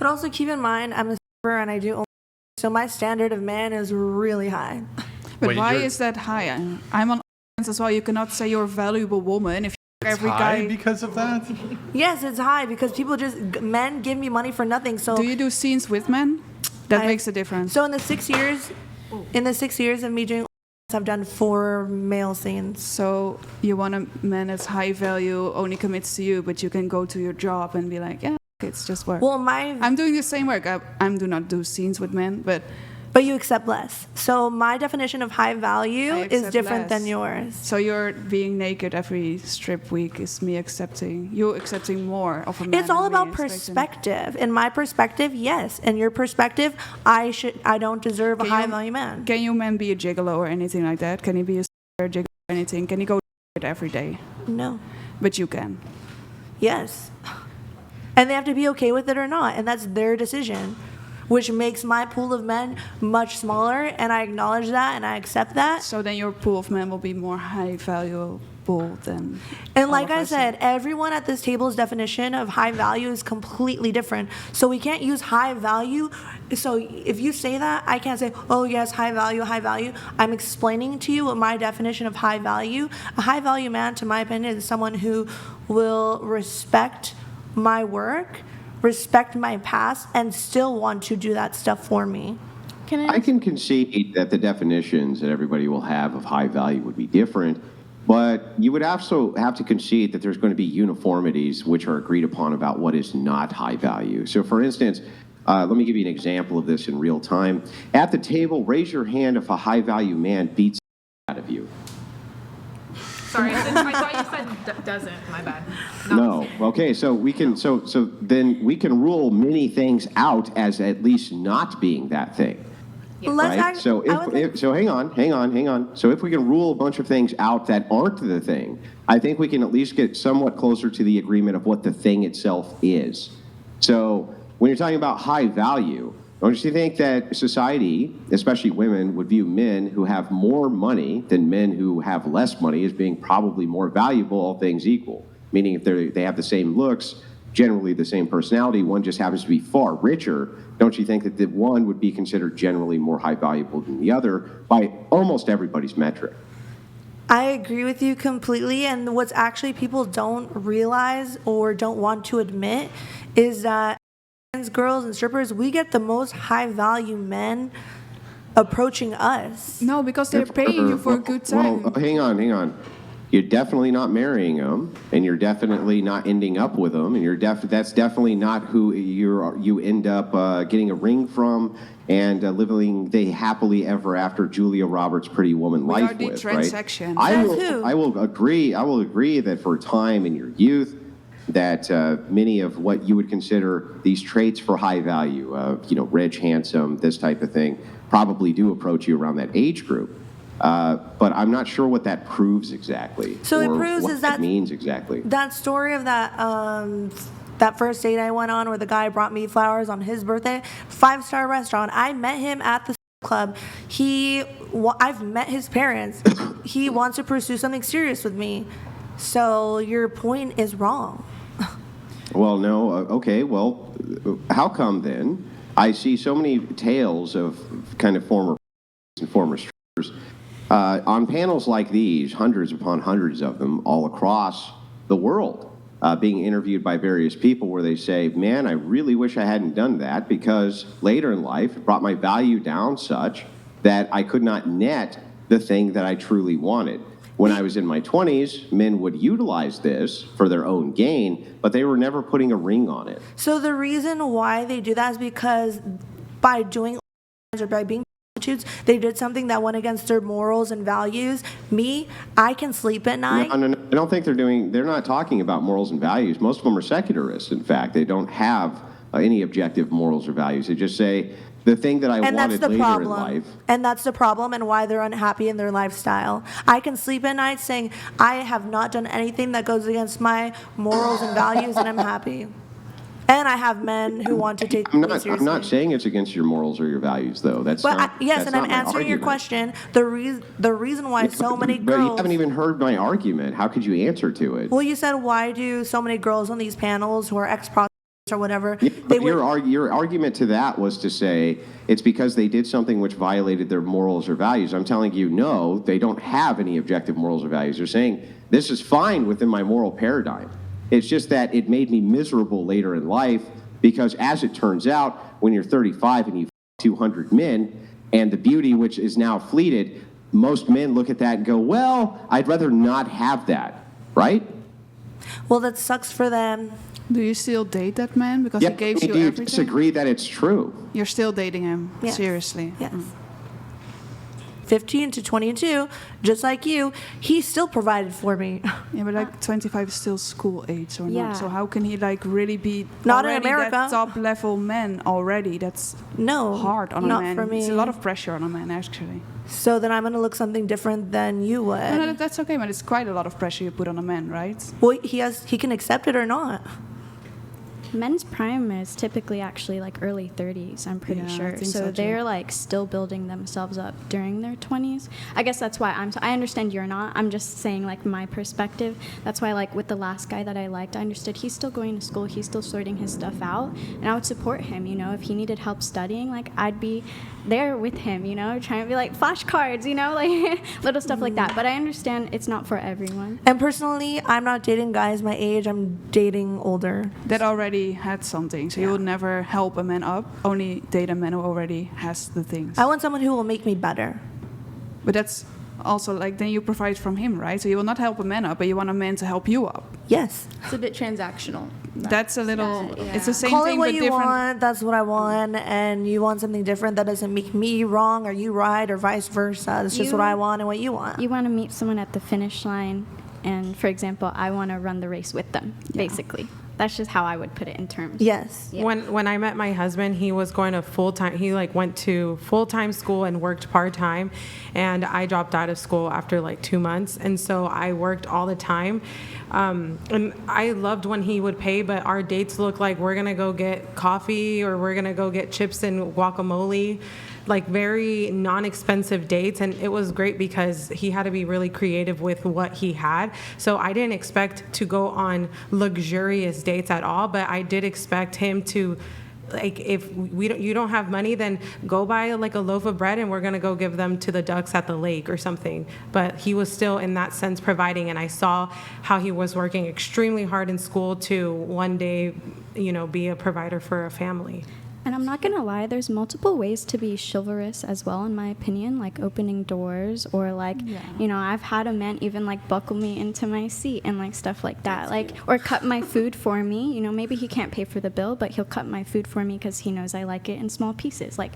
But also keep in mind, I'm a stripper and I do only, so my standard of man is really high. But Wait, why is that high? I'm on OnlyFans as well. You cannot say you're a valuable woman if It's every high guy. because of that? Yes, it's high because men give me money for nothing. So Do you do scenes with men? That makes a difference. So in the 6 years of me doing OnlyFans, I've done 4 male scenes. So you want a man that's high value, only commits to you, but you can go to your job and be like, yeah, it's just work. Well, I'm doing the same work. I do not do scenes with men, but you accept less. So my definition of high value is different than yours. So you're being naked every strip week is me accepting more of a man. It's all than me about expecting. perspective. In my perspective, yes. In your perspective, I don't deserve a high value man. Can you man be a gigolo or anything like that? Can he be a gigolo or anything? Can he go every day? No. But you can. Yes. And they have to be okay with it or not, and that's their decision, which makes my pool of men much smaller, and I acknowledge that and I accept that. So then your pool of men will be more high valuable than. And like I said, everyone at this table's definition of high value is completely different. So we can't use high value. So if you say that, I can't say, oh yes, high value, high value. I'm explaining to you what my definition of high value. A high value man, to my opinion, is someone who will respect my work, respect my past, and still want to do that stuff for me. I can concede that the definitions that everybody will have of high value would be different, but you would also have to concede that there's going to be uniformities which are agreed upon about what is not high value. So for instance, let me give you an example of this in real time. At the table, raise your hand if a high value man beats out of you. Sorry, I thought you said doesn't. My bad. No. Okay, so we can so then we can rule many things out as at least not being that thing. Right? So hang on. So if we can rule a bunch of things out that aren't the thing, I think we can at least get somewhat closer to the agreement of what the thing itself is. So when you're talking about high value, don't you think that society, especially women, would view men who have more money than men who have less money as being probably more valuable, all things equal? Meaning if they have the same looks, generally the same personality, one just happens to be far richer, don't you think that the one would be considered generally more high valuable than the other by almost everybody's metric? I agree with you completely, and what's actually people don't realize or don't want to admit is that girls and strippers, we get the most high value men approaching us. No, because they're paying you for a good time. Well, hang on. You're definitely not marrying them, and you're definitely not ending up with them, and that's definitely not who you end up getting a ring from and living the happily ever after Julia Roberts' Pretty Woman life with, right? We are the transaction. I will agree that for a time in your youth, that many of what you would consider these traits for high value, rich, handsome, this type of thing, probably do approach you around that age group. But I'm not sure what that proves exactly. So it proves what that means exactly. That story of that first date I went on where the guy brought me flowers on his birthday, 5-star restaurant. I met him at the club. I've met his parents. He wants to pursue something serious with me. So your point is wrong. Well, no. Okay. Well, how come then I see so many tales of kind of former strippers on panels like these, hundreds upon hundreds of them all across the world, being interviewed by various people where they say, man, I really wish I hadn't done that because later in life it brought my value down such that I could not net the thing that I truly wanted. When I was in my 20s, men would utilize this for their own gain, but they were never putting a ring on it. So the reason why they do that is because by doing or by being prostitutes, they did something that went against their morals and values. Me, I can sleep at night. No, I don't think they're not talking about morals and values. Most of them are secularists, in fact. They don't have any objective morals or values. They just say, the thing that I wanted later in life. And that's the problem and why they're unhappy in their lifestyle. I can sleep at night saying, I have not done anything that goes against my morals and values, and I'm happy. And I have men who want to take me seriously. I'm not saying it's against your morals or your values, though. I'm answering your question. The reason why so many girls... But you haven't even heard my argument. How could you answer to it? Well, you said, why do so many girls on these panels who are ex-prostitutes or whatever. Yeah, but your argument to that was to say it's because they did something which violated their morals or values. I'm telling you, no, they don't have any objective morals or values. They're saying this is fine within my moral paradigm. It's just that it made me miserable later in life because, as it turns out, when you're 35 and you 200 men, and the beauty which is now fleeted, most men look at that and go, well, I'd rather not have that, right? Well, that sucks for them. Do you still date that man because Yeah, he gave you do you everything? disagree that it's true? You're still dating him, Yes. seriously. Yes. 15 to 22, just like you, he still provided for me. Yeah, but like 25 is still school age or Yeah. not. So how can he like really be Not in already America. that top level man already? That's No, hard on a not man. for me. It's a lot of pressure on a man actually. So then I'm going to look something different than you would. No, that's okay, but it's quite a lot of pressure you put on a man, right? Well, he can accept it or not. Men's prime is typically actually like early 30s, I'm pretty Yeah, I sure. think So so, too. they're like still building themselves up during their 20s. I guess that's why I understand you're not. I'm just saying like my perspective. That's why like with the last guy that I liked, I understood he's still going to school, he's still sorting his stuff out, and I would support him, you know, if he needed help studying, like I'd be there with him, you know, trying to be like flashcards, you know, like little stuff like that. But I understand it's not for everyone. And personally, I'm not dating guys my age. I'm dating older. That already had something, so you would never help a man up. Only date a man who already has the things. I want someone who will make me better. But that's also like then you provide from him, right? So you will not help a man up, but you want a man to help you up. Yes. It's a bit transactional. That's a little. Yeah. It's the same Call thing, it what but you different. want. That's what I want. And you want something different that doesn't make me wrong or you right or vice versa. It's just You- what I want and what you want. You want to meet someone at the finish line, and for example, I want to run the race with them, basically. That's just how I would put it in terms. Yes. Yeah. When I met my husband, he was going to full-time. He like went to full-time school and worked part-time, and I dropped out of school after like 2 months, and so I worked all the time. And I loved when he would pay, but our dates looked like we're gonna go get coffee or we're gonna go get chips and guacamole, like very non-expensive dates. And it was great because he had to be really creative with what he had. So I didn't expect to go on luxurious dates at all, but I did expect him to, like, if you don't have money, then go buy like a loaf of bread and we're gonna go give them to the ducks at the lake or something. But he was still in that sense providing, and I saw how he was working extremely hard in school to one day, be a provider for a family. And I'm not going to lie, there's multiple ways to be chivalrous as well, in my opinion, like opening doors or like, I've had a man even like buckle me into my seat and like stuff like that. Or cut my food for me. Maybe he can't pay for the bill, but he'll cut my food for me because he knows I like it in small pieces. Like